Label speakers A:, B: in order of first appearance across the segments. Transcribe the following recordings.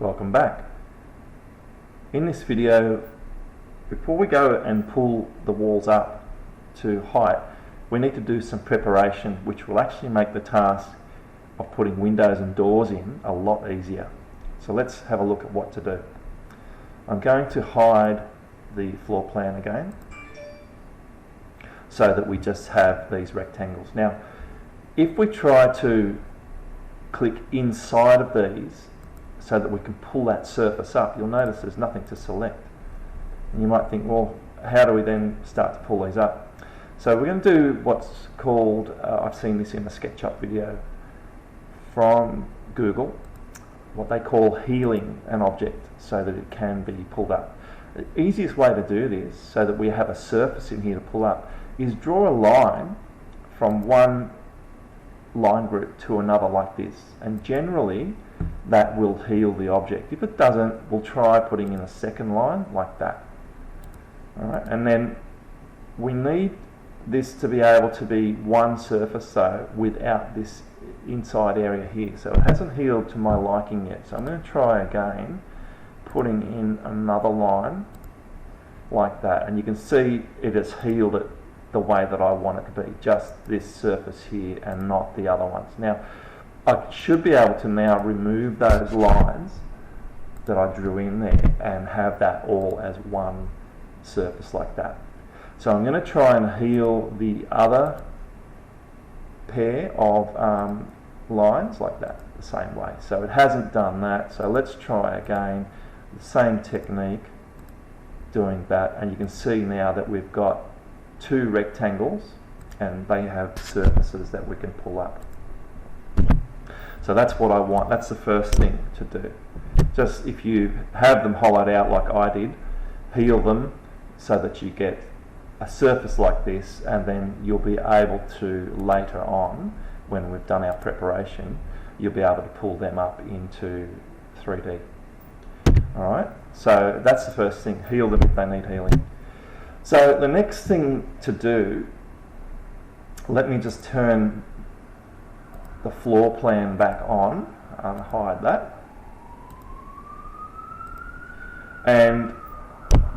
A: Welcome back. In this video, before we go and pull the walls up to height, we need to do some preparation which will actually make the task of putting windows and doors in a lot easier. So let's have a look at what to do. I'm going to hide the floor plan again so that we just have these rectangles. Now, if we try to click inside of these so that we can pull that surface up, you'll notice there's nothing to select. And you might think, well, how do we then start to pull these up? So we're going to do what's called, I've seen this in a SketchUp video from Google, what they call healing an object so that it can be pulled up. The easiest way to do this, so that we have a surface in here to pull up, is draw a line from one line group to another like this, and generally that will heal the object. If it doesn't, we'll try putting in a second line like that. Alright, and then we need this to be able to be one surface though without this inside area here, so it hasn't healed to my liking yet. So I'm going to try again putting in another line like that, and you can see it has healed it the way that I want it to be, just this surface here and not the other ones. Now I should be able to now remove those lines that I drew in there and have that all as one surface like that. So I'm going to try and heal the other pair of lines like that the same way. So it hasn't done that, so let's try again the same technique doing that, and you can see now that we've got two rectangles and they have surfaces that we can pull up. So that's what I want. That's the first thing to do. Just if you have them hollowed out like I did, heal them so that you get a surface like this, and then you'll be able to later on, when we've done our preparation, you'll be able to pull them up into 3D. Alright, so that's the first thing, heal them if they need healing. So the next thing to do, let me just turn the floor plan back on, hide that. And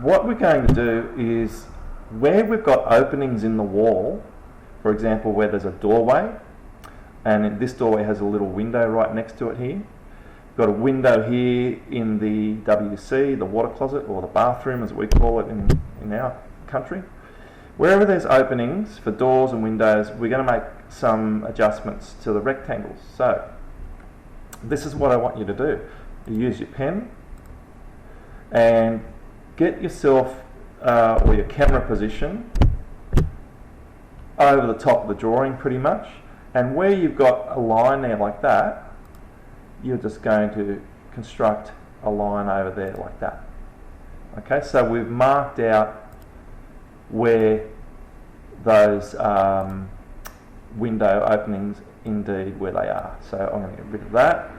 A: what we're going to do is, where we've got openings in the wall, for example where there's a doorway, and this doorway has a little window right next to it here. We've got a window here in the WC, the water closet, or the bathroom as we call it in our country. Wherever there's openings for doors and windows, we're going to make some adjustments to the rectangles. So this is what I want you to do. You use your pen and get yourself or your camera position over the top of the drawing pretty much, and where you've got a line there like that, you're just going to construct a line over there like that. Okay, so we've marked out where those window openings indeed where they are. So I'm going to get rid of that,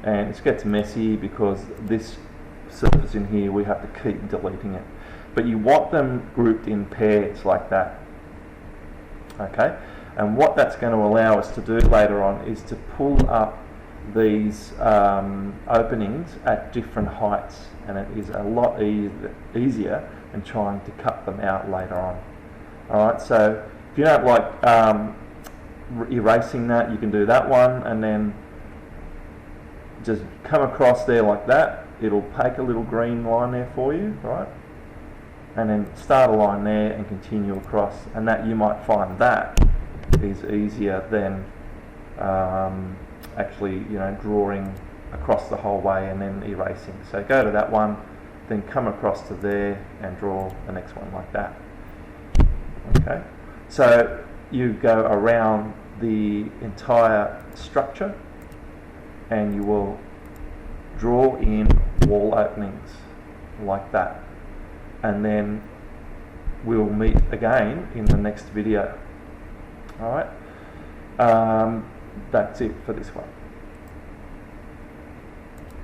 A: and it gets messy because this surface in here we have to keep deleting it, but you want them grouped in pairs like that. Okay, and what that's going to allow us to do later on is to pull up these openings at different heights, and it is a lot easier than trying to cut them out later on. Alright, so if you don't like erasing that, you can do that one and then just come across there like that. It'll take a little green line there for you, right? And then start a line there and continue across, and that you might find that is easier than actually, drawing across the whole way and then erasing. So go to that one, then come across to there and draw the next one like that. Okay, so you go around the entire structure and you will draw in wall openings like that, and then we'll meet again in the next video. Alright, that's it for this one.